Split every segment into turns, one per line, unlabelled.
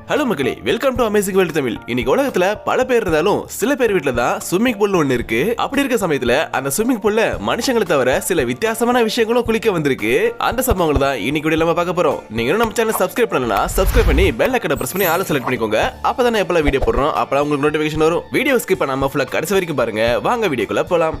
Hello மக்களே, welcome to amazing world Tamil. இன்னைக்கு உலகத்துல பல பேர் இருந்தாலும் சில பேர் வீட்டுல தான் ஸ்விம்மிங் பூல் ஒண்ணு இருக்கு. அப்படி இருக்க சமயத்துல அந்த ஸ்விம்மிங் பூல்ல மனுஷங்களை தவிர சில வித்தியாசமான விஷயங்களும் குளிக்க வந்திருக்கு. அந்த சம்பவங்களை தான் இன்னைக்கு வீடியோல நம்ம பார்க்க போறோம். நீங்க நம்ம சேனல் சப்ஸ்கிரைப் பண்ணலனா சப்ஸ்கிரைப் பண்ணி பெல் ஐகானை பிரஸ் பண்ணி ஆல் செலக்ட் பண்ணிக்கோங்க. அப்பதான் எப்பல வீடியோ போடுறோம் அப்பதான் உங்களுக்கு நோட்டிபிகேஷன் வரும். வீடியோ ஸ்கிப் பண்ணாம ஃபுல்லா கடைசி வரைக்கும் பாருங்க. வாங்க வீடியோக்குள்ள போலாம்.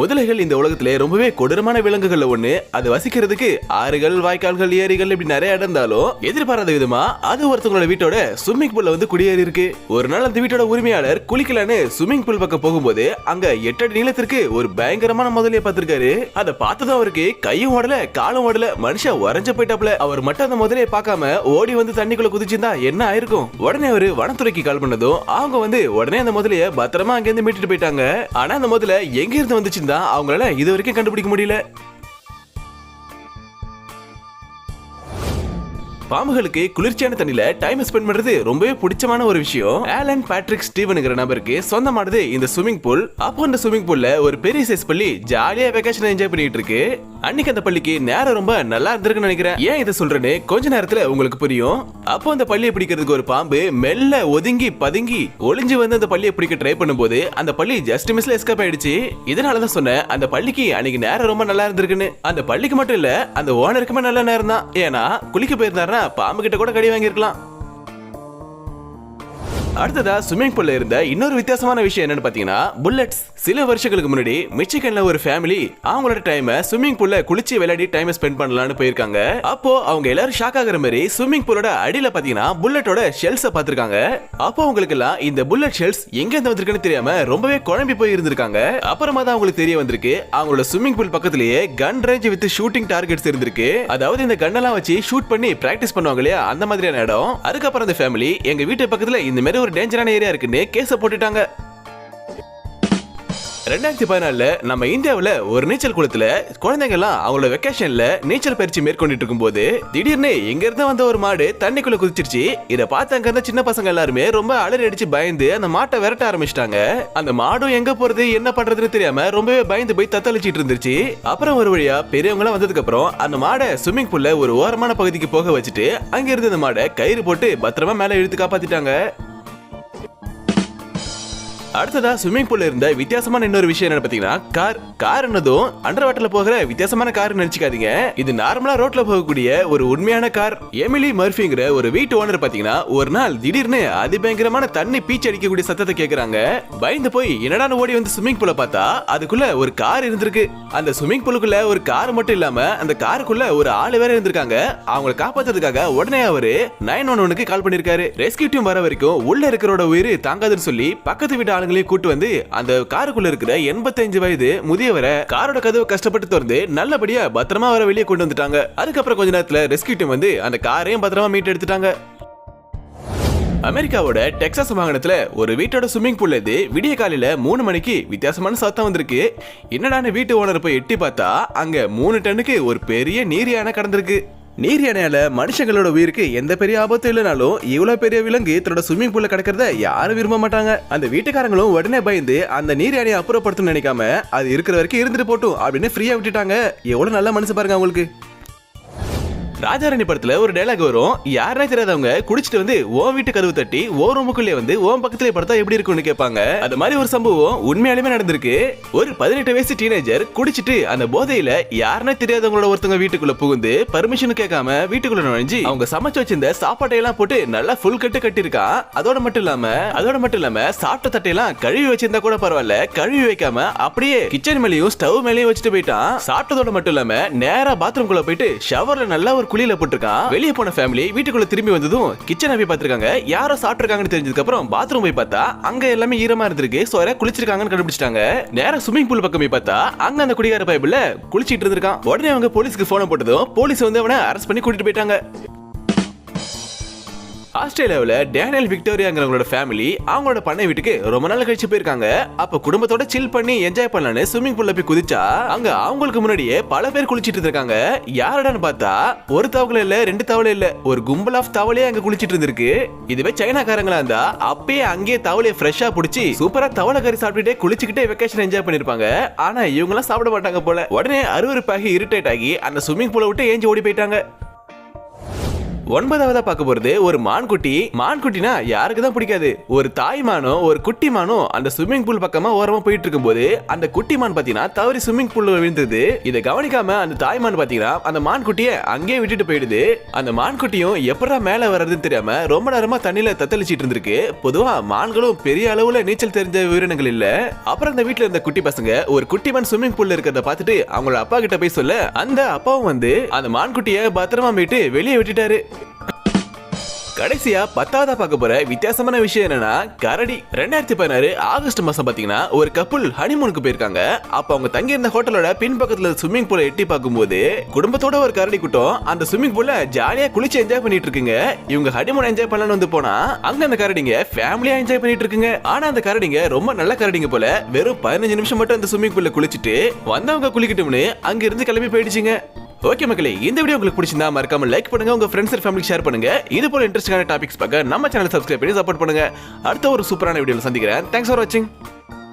முதலைகள் இந்த உலகத்திலே ரொம்பவே கொடூரமான விலங்குகள் ஒண்ணு. அது வசிக்கிறதுக்கு ஆறுகள், வாய்க்கால்கள், ஏரிகள் இப்படி நிறைய இடம் இருந்தாலும் எதிர்பாராத விதமா அது ஒருத்தவங்களோட வீட்டோட ஸ்விம்மிங் பூல்ல வந்து குடியேறி இருக்கு. ஒரு நாள் அந்த வீட்டோட உரிமையாளர் குளிக்கலான்னு ஸ்விம்மிங் பூல் பக்கம் போகும்போது அங்க 8 அடி நீளத்திற்கு ஒரு பயங்கரமான முதலையை பார்த்திருக்காரு. அதை பார்த்ததும் அவருக்கு கையும் ஓடல காலும் ஓடல, மனுஷன் உறைஞ்சு போயிட்டாப்ல. அவர் மட்டும் அந்த முதலையை பார்க்காம ஓடி வந்து தண்ணிக்குள்ள குதிச்சிருந்தா என்ன ஆயிருக்கும்? உடனே அவரு வனத்துறைக்கு கால் பண்ணதும் அவங்க வந்து உடனே அந்த முதலையை பத்திரமா அங்க இருந்து மீட்டுட்டு போயிட்டாங்க. ஆனா அந்த முதலை எங்க இருந்து வந்துச்சு அவங்களால இது வரைக்கும் கண்டுபிடிக்க முடியல. பாம்புகளுக்கு குளிர்ச்சியான தண்ணில டைம் ஸ்பெண்ட் பண்றது ரொம்பவே பிடிச்சமான ஒரு விஷயம். ஆலன் பேட்ரிக் ஸ்டீவன்ங்கிற நபருக்கு சொந்தமானது இந்த ஸ்விம்மிங் பூல். அப்போ இந்த ஸ்விம்மிங் பூல்ல ஒரு பெரிய சைஸ் பள்ளி ஜாலியா வெகேஷன் என்ஜாய் பண்ணிட்டு இருக்கு. அன்னைக்கு அந்த பள்ளிக்கு நேரம் ரொம்ப நல்லா இருந்திருக்குன்னு நினைக்கிறேன். ஏன் இதை சொல்றேன்னு கொஞ்ச நேரத்துல உங்களுக்கு புரியும். அப்போ அந்த பள்ளியை பிடிக்கிறதுக்கு ஒரு பாம்பு மெல்ல ஒதுங்கி பதுங்கி ஒளிஞ்சு வந்து அந்த பள்ளியை பிடிக்க ட்ரை பண்ணும்போது அந்த பள்ளி ஜஸ்ட் மிஸ்ல எஸ்கேப் ஆயிடுச்சு. இதனாலதான் சொன்னேன் அந்த பள்ளிக்கு அன்னைக்கு நேரம் ரொம்ப நல்லா இருந்திருக்குன்னு. அந்த பள்ளிக்கு மட்டும் இல்ல அந்த ஓனருக்குமே நல்ல நேரம் தான். ஏன்னா குளிக்க போயிருந்தாருன்னா பாம்பு கிட்ட கூட கடி வாங்கி இருக்கலாம். அடுத்ததா ஸ்விம்மிங் பூல்ல இருந்த இன்னொரு வித்தியாசமான விஷயம் என்னன்னு பாத்தீங்கன்னா புல்லட்ஸ். சில வருஷங்களுக்கு முன்னாடி மிச்சிகன்ல ஒரு ஃபேமிலி அவங்களோட டைம் ஸ்விம்மிங் பூல்ல குளிச்சு விளையாடி டைம் ஸ்பெண்ட் பண்ணலாம்னு போயிருக்காங்க. அப்போ அவங்க எல்லாரும் ஷாக் ஆகுற மாதிரி ஸ்விம்மிங் பூலோட அடியில பாத்தீங்கன்னா புல்லட்டோட ஷெல்ஸ் பாத்திருக்காங்க. அப்போ அவங்களுக்கு எல்லாம் இந்த புல்லட் ஷெல்ஸ் எங்க இருந்து வந்திருக்குன்னு தெரியாம ரொம்பவே குழம்பி போய் இருந்திருக்காங்க. அப்புறமா தான் அவங்களுக்கு தெரிய வந்திருக்கு அவங்களோட ஸ்விம்மிங் பூல் பக்கத்திலேயே கன் ரேஞ்ச் வித் ஷூட்டிங் டார்கெட்ஸ் இருந்திருக்கு. அதாவது இந்த கன் எல்லாம் வச்சு ஷூட் பண்ணி பிராக்டிஸ் பண்ணுவாங்க இல்லையா, அந்த மாதிரியான இடம். அதுக்கப்புறம் அந்த ஃபேமிலி எங்க வீட்டு பக்கத்துல இந்த மாதிரி ஒரு டேஞ்சரான ஏரியா இருக்குன்னு கேஸ போட்டுட்டாங்க. 2014 நம்ம இந்தியாவில் ஒரு நீச்சல் குளத்துல குழந்தைங்க எல்லாம் அவங்களோட வெக்கேஷன்ல நீச்சல் பயிற்சி மேற்கொண்டுட்டு இருக்கும்போது திடீர்னு எங்க இருந்து வந்த ஒரு மாடு தண்ணிக்குள்ள குதிச்சிருச்சு. இதை பார்த்து அங்க இருந்த சின்ன பசங்க எல்லாருமே ரொம்ப அலறி அடிச்சு பயந்து அந்த மாட்டை விரட்ட ஆரம்பிச்சிட்டாங்க. அந்த மாடும் எங்க போறது என்ன பண்றதுன்னு தெரியாம ரொம்பவே பயந்து போய் தத்தளிச்சிட்டு இருந்துச்சு. அப்புறம் ஒரு வழியா பெரியவங்க எல்லாம் வந்ததுக்கு அப்புறம் அந்த மாடை ஸ்விம்மிங் பூல்ல ஒரு ஓரமான பகுதிக்கு போக வச்சுட்டு அங்க இருந்து அந்த மாடை கயிறு போட்டு பத்திரமா மேல இழுத்து காப்பாத்திட்டாங்க. அடுத்ததா ஸ்விம்மிங் பூல்ல இருந்த வித்தியாசமான இன்னொரு விஷயம் என்ன பாத்தீங்கன்னா கார் என்னதும் அண்டர் வாட்டர்ல போகிற வித்தியாசமான கார் நினைச்சுக்காதீங்க. இது நார்மலா ரோட்ல போகக்கூடிய ஒரு உண்மையான கார். எமிலி மர்ஃபிங்கிற ஒரு வீட்டு ஓனர் பாத்தீங்கன்னா ஒரு நாள் திடீர்னு அதிபயங்கரமான தண்ணி பீச்சு அடிக்கக்கூடிய சத்தத்தை கேக்குறாங்க. பயந்து போய் என்னடான்னு ஓடி வந்து ஸ்விம்மிங் பூல பார்த்தா அதுக்குள்ள ஒரு கார் இருந்திருக்கு. அந்த ஸ்விம்மிங் பூலுக்குள்ள ஒரு கார் மட்டும் இல்லாம அந்த காருக்குள்ள ஒரு ஆளு வேற இருந்திருக்காங்க. அவங்களை காப்பாத்துறதுக்காக உடனே அவரு 911க்கு கால் பண்ணிருக்காரு. ரெஸ்கியூ டீம் வர வரைக்கும் உள்ள இருக்கிறோட உயிர் தாங்காதுன்னு சொல்லி பக்கத்து வீட்டு கூட்டு வந்து அந்த காருக்குள்ள இருக்கிற 85 வயது முதியவரை காரோட கதவை கஷ்டப்பட்டு திறந்து நல்லபடியா பத்திரமா வர வெளியே கொண்டு வந்துட்டாங்க. அதுக்கப்புறம் கொஞ்ச நேரத்துல ரெஸ்கியூ டீம் வந்து அந்த காரையும் பத்திரமா மீட்டு எடுத்துட்டாங்க. அமெரிக்காவோட டெக்சாஸ் மாகாணத்துல ஒரு வீட்டோட ஸ்விம்மிங் பூல்ல இருந்து விடிய காலையில 3 மணிக்கு வித்தியாசமான சத்தம் வந்திருக்கு. என்னடான்னு வீட்டு ஓனர் போய் எட்டி பார்த்தா அங்க 3 டன்னுக்கு ஒரு பெரிய நீர் யானை கடந்திருக்கு. நீர் யானையால மனுஷங்களோட உயிருக்கு எந்த பெரிய ஆபத்தும் இல்லைனாலும் இவ்வளவு பெரிய விலங்கு தன்னோட ஸ்விம்மிங் பூல்ல கிடக்கிறத யாரும் விரும்ப மாட்டாங்க. அந்த வீட்டுக்காரங்களும் உடனே பயந்து அந்த நீர் யானையை அப்புறப்படுத்தும் நினைக்காம அது இருக்கிற வரைக்கும் இருந்துட்டு போட்டும் அப்படின்னு ஃப்ரீயா விட்டுட்டாங்க. எவ்வளவு நல்ல மனசு பாருங்க அவங்களுக்கு. ராஜாராணி படத்துல ஒரு டைலாக் வரும், யாரே தெரியாதவங்க குடிச்சிட்டு வந்து ஓ வீட்டு கதவு தட்டி ஓ ரூமுக்குள்ளே வந்து ஓ பக்கத்திலே படுத்தா எப்படி இருக்கும்னு கேட்பாங்க. அது மாதிரி ஒரு சம்பவம் உண்மையாலுமே நடந்திருக்கு. ஒரு 18 வயசு டீனேஜர் குடிச்சிட்டு அந்த போதையில யாருன்னே தெரியாதவங்களோட ஒருத்தவங்க வீட்டுக்குள்ள புகுந்து பர்மிஷன் கேட்காம வீட்டுக்குள்ள நுழைஞ்சு அவங்க சமைச்சு வச்சிருந்த சாப்பாட்டையெல்லாம் போட்டு நல்லா ஃபுல் கட்டு கட்டிருக்கான். அதோட மட்டும் இல்லாம சாப்பிட்ட தட்டையெல்லாம் கழுவி வச்சிருந்தா கூட பரவாயில்ல, கழுவி வைக்காம அப்படியே கிச்சன் மேலேயும் ஸ்டவ் மேலேயும் வச்சுட்டு போயிட்டான். சாப்பிட்டதோட மட்டும் இல்லாம நேரா பாத்ரூம் குள்ள போயிட்டு ஷவர்ல நல்லா ஒரு குளியில போட்டுருக்கான். வெளியே போன ஃபேமிலி வீட்டுக்குள்ள திரும்பி வந்ததும் கிச்சனை போய் பார்த்திருக்காங்க. யாரோ சாப்பிட்டுருக்காங்கன்னு தெரிஞ்சதுக்கு அப்புறம் பாத்ரூம் போய் பார்த்தா அங்க எல்லாமே ஈரமா இருந்திருக்கு. சோ யாரோ குளிச்சிருக்காங்கன்னு கண்டுபிடிச்சிட்டாங்க. நேரா ஸ்விம்மிங் பூல் பக்கம் போய் பார்த்தா அங்க அந்த குடிகார பைபிள்ல குளிச்சிட்டு இருந்திருக்கான். உடனே அவங்க போலீஸ்க்கு போன் போட்டதும் போலீஸ் வந்து அவனை அரெஸ்ட் பண்ணி கூட்டிட்டு போயிட்டாங்க. ஆஸ்திரேலியாவுல டேனியல் விக்டோரியாங்கிறவங்களோட ஃபேமிலி அவங்களோட பண்ணை வீட்டுக்கு ரொம்ப நாள் கழிச்சு போயிருக்காங்க. அப்ப குடும்பத்தோட சில் பண்ணி என்ஜாய் பண்ணலான்னு ஸ்விம்மிங் பூல்ல போய் குதிச்சா அங்க அவங்களுக்கு முன்னாடியே பல பேர் குளிச்சிட்டு இருக்காங்க. யாரடான்னு பார்த்தா ஒரு தவளை இல்ல, ரெண்டு தவளை இல்ல, ஒரு கும்பல் ஆஃப் தவளையே அங்க குளிச்சிட்டு இருந்திருக்கு. இதுவே சைனாக்காரங்களா இருந்தா அப்பயே அங்கேயே தவளையை ஃப்ரெஷ்ஷா புடிச்சு சூப்பரா தவளை கறி சாப்பிட்டுட்டே குளிச்சுக்கிட்டே வெக்கேஷன் என்ஜாய் பண்ணிருப்பாங்க. ஆனா இவங்க எல்லாம் சாப்பிட மாட்டாங்க போல. உடனே அருவருப்பாகி இரிட்டேட் ஆகி அந்த ஸ்விம்மிங் பூலை விட்டு ஏஞ்சி ஓடி போயிட்டாங்க. 9வதா பார்க்க போறது ஒரு மான்குட்டி. மான்குட்டினா யாருக்கு தான் பிடிக்காது. ஒரு தாய் மானும் ஒரு குட்டி மானும் அந்த ஸ்விம்மிங் பூல் பக்கமா ஓரமா போயிட்டு இருக்கும்போது அந்த குட்டி மான் பாத்தீங்கன்னா தவறி ஸ்விம்மிங் பூல்ல விழுந்தது. இதை கவனிக்காம அந்த தாய் மான் பாத்தீங்கன்னா அந்த மான்குட்டியை அங்கேயே விட்டுட்டு போயிடுது. அந்த மான்குட்டியும் எப்படா மேல வர்றதுன்னு தெரியாம ரொம்ப நேரமா தண்ணியில தத்தளிச்சிட்டு இருந்திருக்கு. பொதுவா மான்களும் பெரிய அளவுல நீச்சல் தெரிஞ்ச உயிரினங்கள் இல்ல. அப்புறம் அந்த வீட்டுல இருந்த குட்டி பசங்க ஒரு குட்டி மான் ஸ்விம்மிங் பூல்ல இருக்கிறத பார்த்துட்டு அவங்களோட அப்பா கிட்ட போய் சொல்ல அந்த அப்பாவும் வந்து அந்த மான்குட்டியை பத்திரமா போயிட்டு வெளியே விட்டுட்டாரு. கடைசியா 10வதா பார்க்க போற வித்தியாசமான விஷயம் என்னன்னா கரடி. 2016 ஆகஸ்ட் மாசம் பாத்தீங்கன்னா ஒரு கப்புள் ஹனிமூனுக்கு போயிருக்காங்க. அப்ப அவங்க தங்கி இருந்த ஹோட்டலோட பின்பக்கத்துல ஸ்விம்மிங் பூலை எட்டி பார்க்கும்போது குடும்பத்தோட ஒரு கரடி கூட்டம் அந்த ஸ்விம்மிங் பூல்ல ஜாலியா குளிச்சு என்ஜாய் பண்ணிட்டு இருக்குங்க. இவங்க ஹனிமூன் என்ஜாய் பண்ணலாம்னு வந்து போனா அங்க அந்த கரடிங்க ஃபேமிலியா என்ஜாய் பண்ணிட்டு இருக்குங்க. ஆனா அந்த கரடிங்க ரொம்ப நல்ல கரடிங்க போல. வெறும் 15 நிமிஷம் மட்டும் அந்த ஸ்விம்மிங் பூல்ல குளிச்சுட்டு வந்தவங்க குளிக்கட்டும்னு அங்க இருந்து கிளம்பி போயிடுச்சுங்க. ஓகே மக்களே, இந்த வீடியோ உங்களுக்கு பிடிச்சிருந்தா மறக்காம லைக் பண்ணுங்க, உங்க ஃப்ரெண்ட்ஸ் அண்ட் ஃபேமிலிக்கு ஷேர் பண்ணுங்க. இது போல இன்ட்ரெஸ்டிங்கான டாபிக்ஸ் பார்க்க நம்ம சேனலை சப்ஸ்கிரைப் பண்ணி சப்போர்ட் பண்ணுங்க. அடுத்த ஒரு சூப்பரான வீடியோல சந்திக்கிறேன். தேங்க்ஸ் ஃபார் வாட்சிங்.